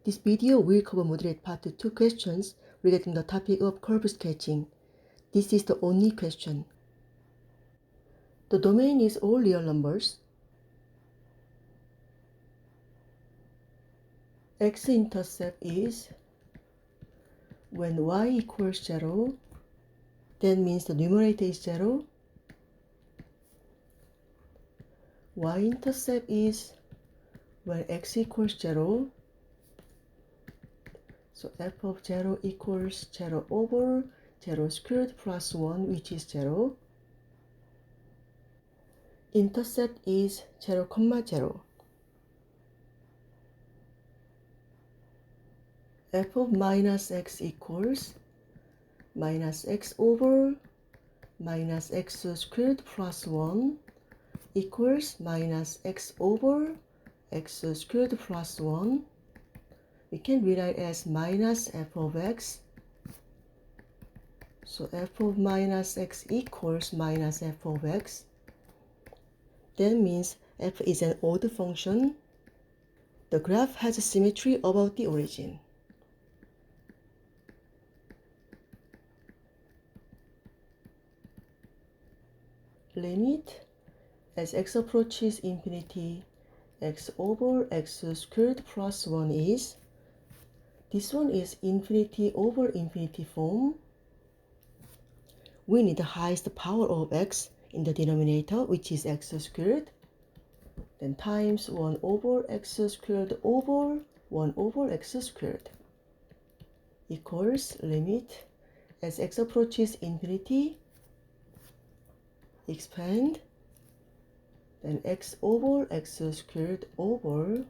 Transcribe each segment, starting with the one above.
This video will cover moderate part 2 questions regarding the topic of curve sketching. This is the only question. The domain is all real numbers. X-intercept is when y equals 0, that means the numerator is 0. Y-intercept is when x equals 0. So f of 0 equals 0 over 0 squared plus 1, which is 0. Intercept is 0, 0. F of minus x equals minus x over minus x squared plus 1 equals minus x over x squared plus 1. We can rewrite as minus f of x. So f of minus x equals minus f of x. That means f is an odd function. The graph has symmetry about the origin. Limit as x approaches infinity, x over x squared plus 1 is, this one is infinity over infinity form. We need the highest power of x in the denominator, which is x squared, then times 1 over x squared over 1 over x squared equals limit as x approaches infinity, expand, then x over x squared over,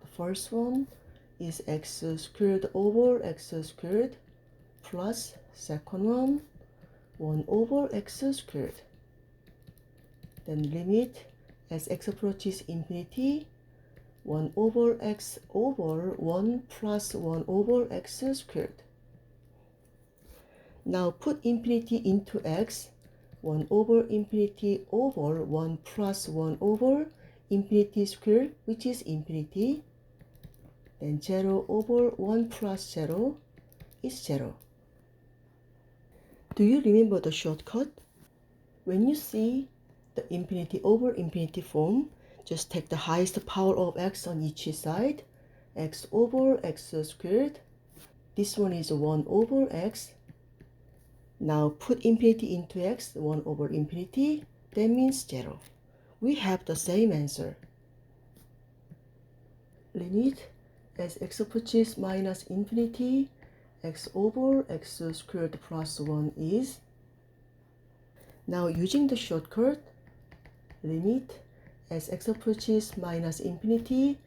the first one is x squared over x squared plus second one 1 over x squared. Then limit as x approaches infinity, 1 over x over 1 plus 1 over x squared. Now put infinity into x, 1 over infinity over 1 plus 1 over infinity squared, which is infinity. Then 0 over 1 plus 0 is 0. Do you remember the shortcut? When you see the infinity over infinity form, just take the highest power of x on each side, x over x squared. This one is 1 over x. Now put infinity into x, 1 over infinity, that means 0. We have the same answer. Limit as x approaches minus infinity, x over x squared plus 1 is, now using the shortcut, limit as x approaches minus infinity,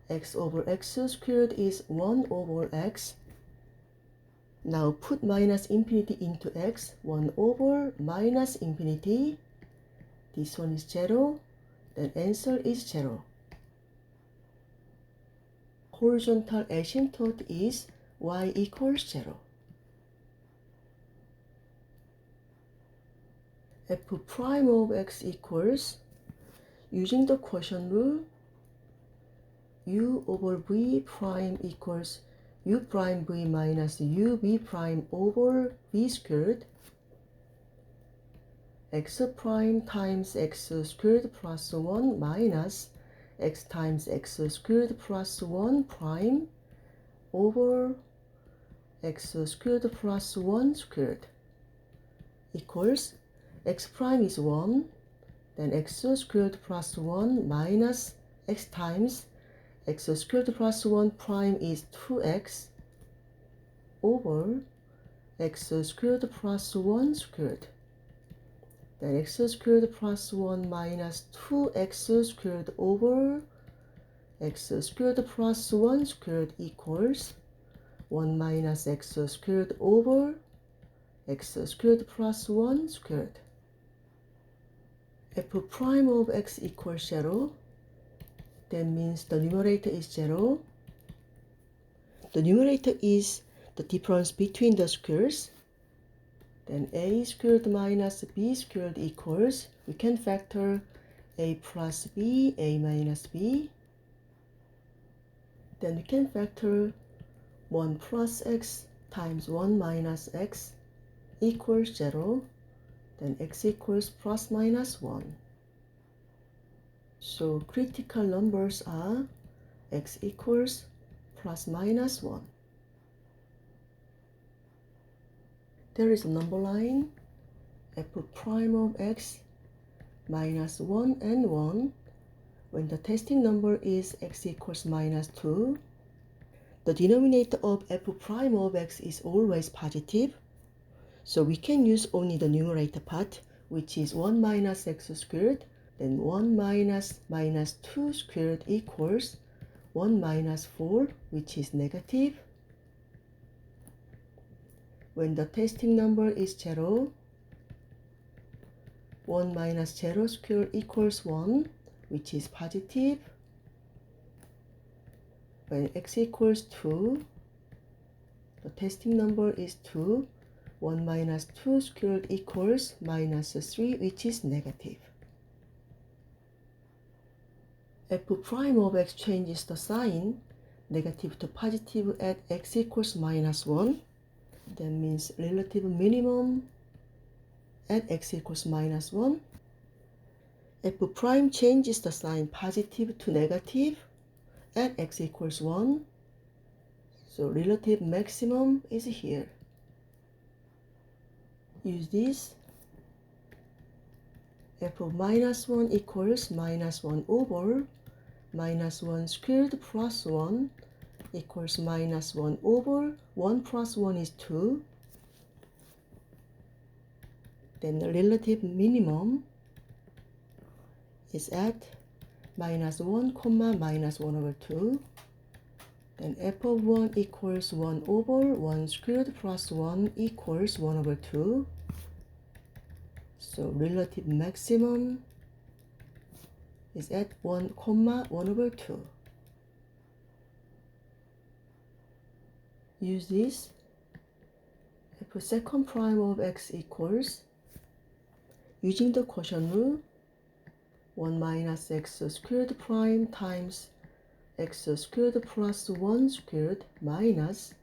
x over x squared is 1 over x. Now put minus infinity into x, 1 over minus infinity. This one is 0, then answer is 0. Horizontal asymptote is y equals 0. F prime of x equals, using the quotient rule, u over v prime equals u prime v minus u v prime over v squared, x prime times x squared plus 1 minus x times x squared plus 1 prime over x squared plus 1 squared equals x prime is 1, then x squared plus 1 minus x times x squared plus 1 prime is 2x over x squared plus 1 squared. Then x squared plus 1 minus 2x squared over x squared plus 1 squared equals 1 minus x squared over x squared plus 1 squared. F prime of x equals 0. That means the numerator is 0. The numerator is the difference between the squares. Then a squared minus b squared equals, we can factor a plus b, a minus b. Then we can factor 1 plus x times 1 minus x equals 0. Then x equals plus minus 1. So critical numbers are x equals plus minus 1. There is a number line f prime of x minus 1 and 1 when the testing number is x equals minus 2. The denominator of f prime of x is always positive, so we can use only the numerator part, which is 1 minus x squared. Then 1 minus minus 2 squared equals 1 minus 4, which is negative. When the testing number is 0, 1 minus 0 squared equals 1, which is positive. When x equals 2, the testing number is 2. 1 minus 2 squared equals minus 3, which is negative. F prime of x changes the sign negative to positive at x equals minus 1. That means relative minimum at x equals minus 1. F prime changes the sign positive to negative at x equals 1. So relative maximum is here. Use this. F of minus 1 equals minus 1 over minus 1 squared plus 1 equals minus 1 over 1 plus 1 is 2. Then the relative minimum is at minus 1 comma minus 1 over 2. Then f of 1 equals 1 over 1 squared plus 1 equals 1 over 2. So relative maximum is at 1 comma 1 over 2. Use this. F second prime of x equals, using the quotient rule, 1 minus x squared prime times x squared plus 1 squared minus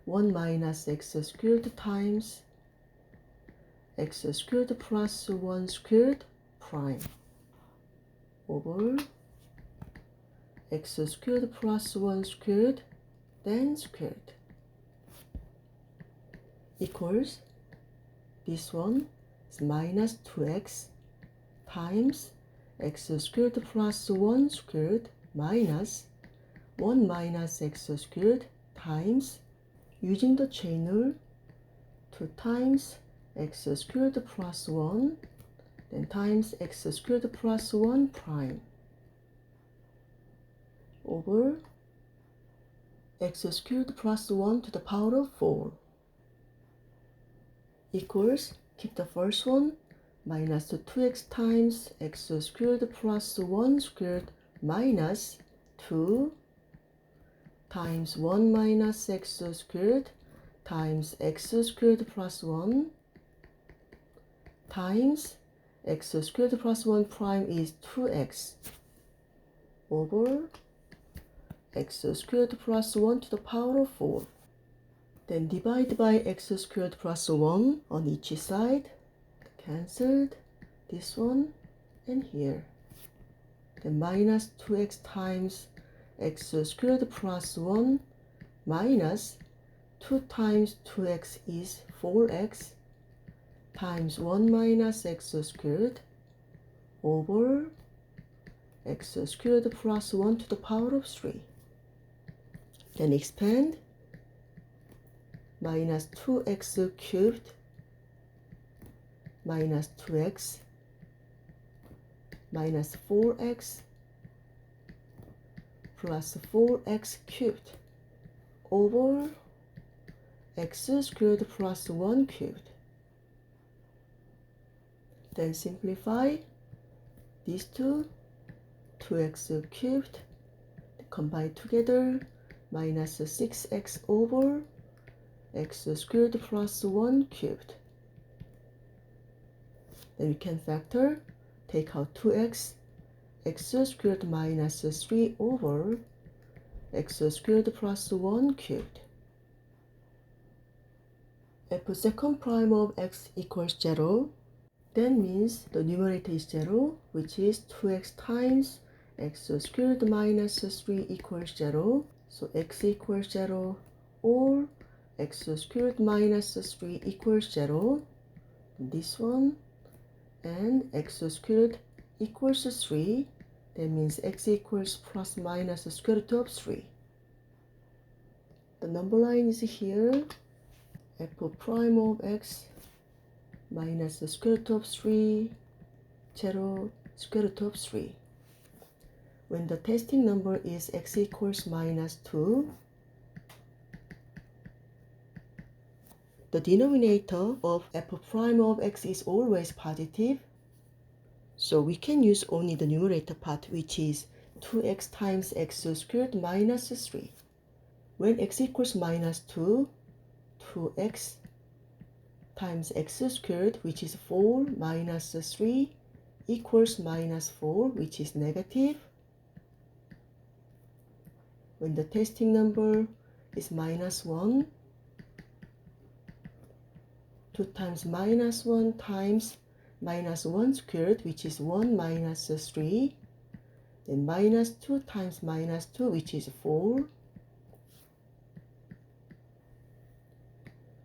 1 minus x squared times x squared plus 1 squared prime over x squared plus 1 squared then squared equals, this one is minus 2x times x squared plus 1 squared minus 1 minus x squared times, using the chain rule, 2 times x squared plus 1 then times x squared plus 1 prime over x squared plus 1 to the power of 4 equals, keep the first one, minus 2x times x squared plus 1 squared minus 2 times 1 minus x squared times x squared plus 1 times x squared plus 1 prime is 2x over x squared plus 1 to the power of 4. Then divide by x squared plus 1 on each side. Cancelled. This one and here. Then minus 2x times x squared plus 1 minus 2 times 2x is 4x times 1 minus x squared over x squared plus 1 to the power of 3. Then expand. Minus 2x cubed minus 2x minus 4x plus 4x cubed over x squared plus 1 cubed. Then simplify these two, 2x cubed, combine together, minus 6x over x squared plus 1 cubed. Then we can factor, take out 2x, x squared minus 3 over x squared plus 1 cubed. If second prime of x equals 0, that means the numerator is 0, which is 2x times x squared minus 3 equals 0. So x equals 0 or x squared minus 3 equals 0. This one, and x squared equals 3. That means x equals plus minus square root of 3. The number line is here. F prime of x minus the square root of 3, 0, square root of 3. When the testing number is x equals minus 2, the denominator of f prime of x is always positive. So we can use only the numerator part, which is 2x times x squared minus 3. When x equals minus 2, 2x times x squared, which is 4, minus 3, equals minus 4, which is negative. When the testing number is minus 1, 2 times minus 1 times minus 1 squared, which is 1 minus 3, then minus 2 times minus 2, which is 4.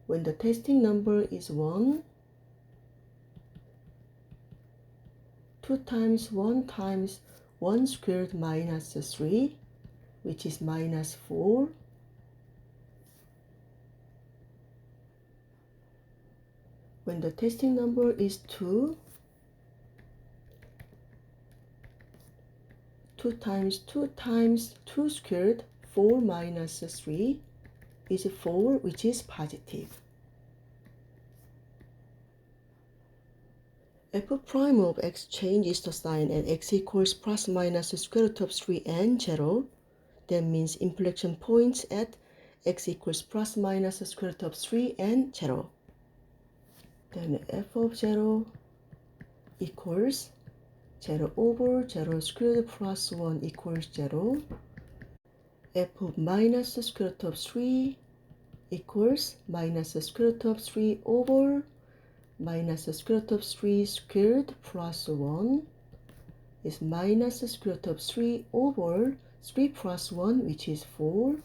When the testing number is 1, 2 times 1 squared minus 3, which is minus 4. When the testing number is 2, 2 times 2 squared, 4 minus 3 is 4, which is positive. F prime of x changes the sign and x equals plus minus square root of 3 and 0. That means inflection points at x equals plus minus square root of 3 and 0. Then f of 0 equals 0 over 0 squared plus 1 equals 0. F of minus square root of 3 equals minus square root of 3 over minus square root of 3 squared plus 1 is minus square root of 3 over 3 plus 1, which is 4.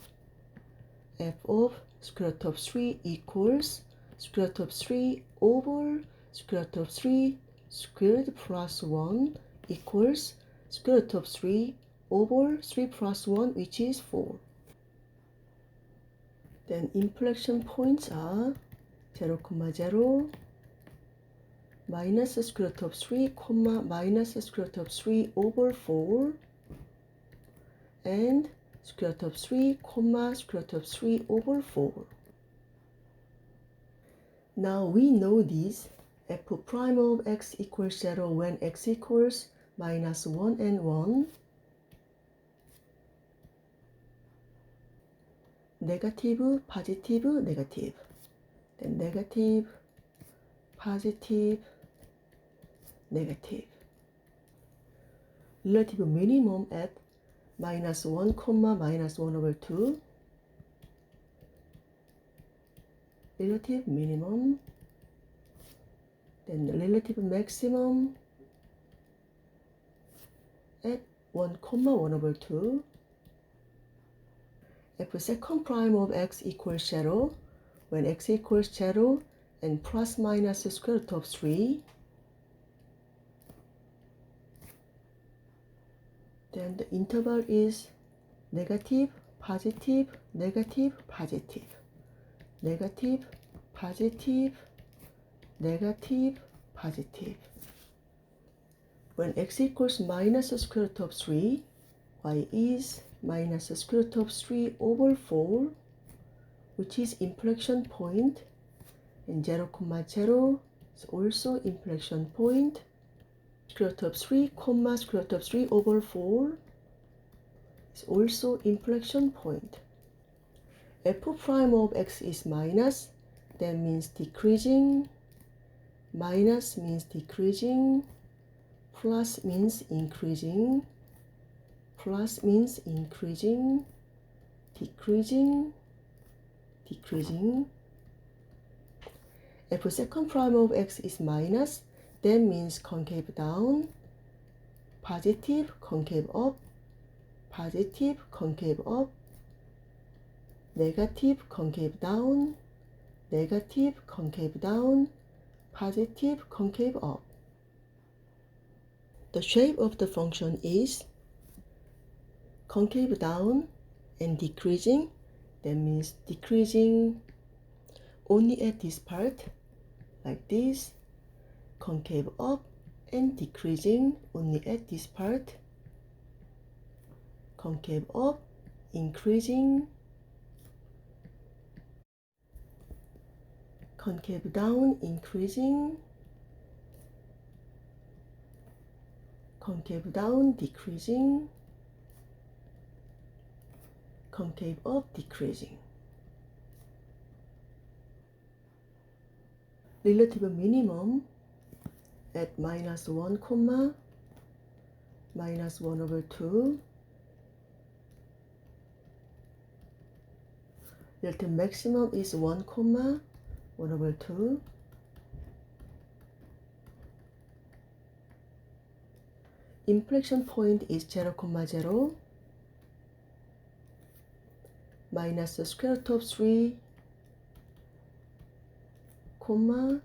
F of square root of 3 equals square root of 3 over square root of 3 squared plus 1 equals square root of 3 over 3 plus 1, which is 4. Then inflection points are 0, 0, minus square root of 3, minus square root of 3 over 4, and square root of 3, square root of 3 over 4. Now we know this. F prime of x equals 0 when x equals minus 1 and 1. Negative, positive, negative. Then negative, positive, negative. Relative minimum at minus 1, minus 1 over 2. Relative minimum. Then relative maximum at 1, 1 over 2. If second prime of x equals 0, when x equals 0 and plus minus square root of 3, then the interval is negative, positive, negative, positive, negative, positive, negative, positive. When x equals minus square root of 3, y is minus square root of 3 over 4, which is inflection point, and 0, 0 is also inflection point. Square root of 3, square root of 3 over 4 is also inflection point. F prime of x is minus, that means decreasing, minus means decreasing, plus means increasing, plus means increasing, decreasing, decreasing. If second prime of x is minus, that means concave down, positive, concave up, positive, concave up, negative, concave down, negative, concave down, positive, concave up. The shape of the function is concave down and decreasing. That means decreasing only at this part, like this. Concave up and decreasing only at this part. Concave up, increasing. Concave down, increasing. Concave down, decreasing. Concave up, decreasing. Relative minimum at minus 1 comma minus 1 over 2. Relative maximum is 1 comma 1 over 2. Inflection point is 0 comma 0 minus the square root of 3 comma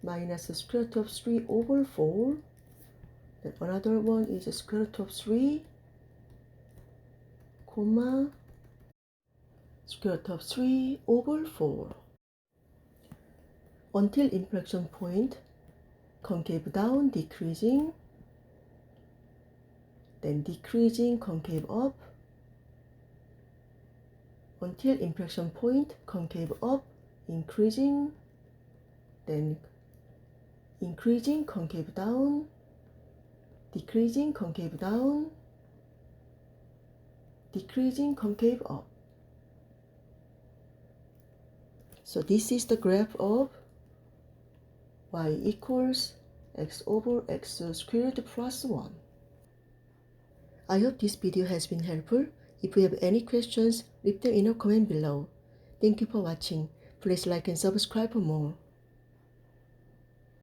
minus the square root of 3 over 4. Then another one is the square root of 3 comma square root of 3 over 4. Until inflection point, concave down, decreasing, then decreasing, concave up, until inflection point, concave up, increasing, then increasing, concave down, decreasing, concave down, decreasing, concave up. So this is the graph of y equals x over x squared plus 1. I hope this video has been helpful. If you have any questions, leave them in a comment below. Thank you for watching. Please like and subscribe for more.